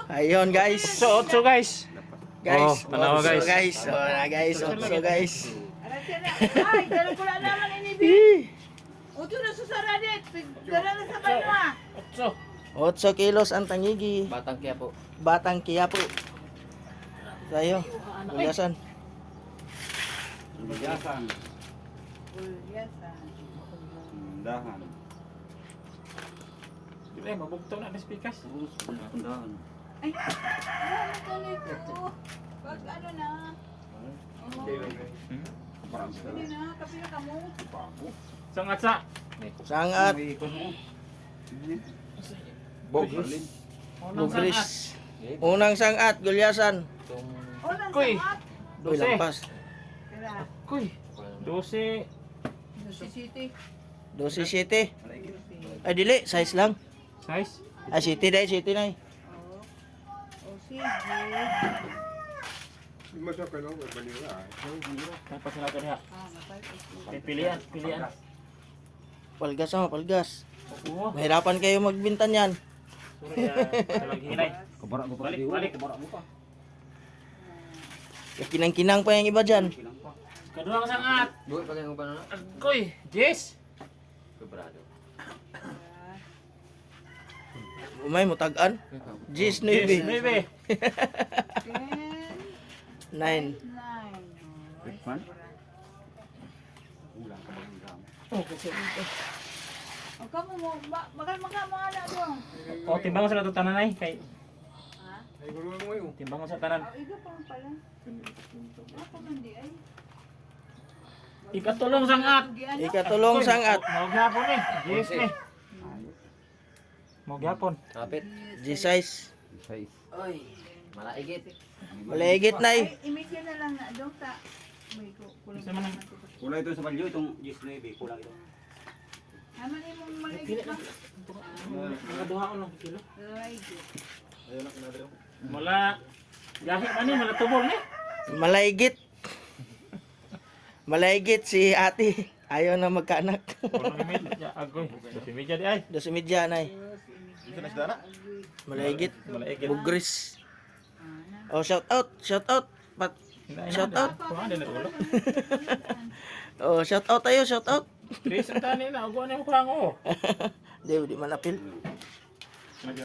Ayun guys. So, 8 guys. Guys, Oh, tanawa, otso, guys. guys. Oh, na guys, otso guys. Ay, dala ko lang naman inibi. Eh, Uto na sa saradit. Dala na sa banwa. 8. 8 kilos ang tangigi. Batang kaya po. Batang Quiapo. Tayo. Gulyasan. Biyasan. Ulyasan. Dahan. Di ba, mabugtaw na speakers. Dahan. Ay, ano ito nito? Pag ano na? Pwede na, kapila ka mo. Sangat sa. Sangat. Bogris. Bugris. Unang sangat, gulyasan. O, lang Kuy. samat. Uy, lampas. Kaya, Kuy. 12. si City. 12-7. Ay, dili. Size lang. Size. Ay, city na, city na. O, sige. Tapos na natin ha. Mapay. Pilihan. Palgas mo, palgas. Oo. Mahirapan kayo magbintan yan. Sorry, talagang hinay. Kabara mo pa. Balik. Kabara mo pa. Kinang-kinang pa yung iba dyan. Kadua ka sangat. Buhay pa kayo ba na? Kuy. Jess. Keberado. Umay mo tagan. Gis Jess, 9. 9. 9. 10, 9. Tikman. Ulang ka bang gam. O, kamo mo, magal mga na doon. O, timbang sa tanan ay. Kay Ha? timbang sa tanan. O, iga pa pala. Ako man di ay. Ikatulong sangat. Ikatulong sangat. Magyapon eh. Jess eh. Magyapon. Kapit. G-size. Size. Oy. Malaigit. Maligit na Ay, imigyan na lang na doon ta. May kulang Isa man ang- Kulang ito sa balyo itong 19. Kulang ito. Haman imong maligit ba? Nakaduha ko ng kilo. Right. Mula gahi man ni, mula tubol ni. Malaygit. Malaygit si ate. Ayaw na magkaanak. Kulang imit. Agoy. Si media di ay. 12 na. Malaygit. Malaigit. Bugris. Oh, shout out. Shout out. Shout out. Kuha din na ulo. Oh, shout out tayo. Shout out. Tres ang tani na. Uguan na yung kulang ko. Di man apil.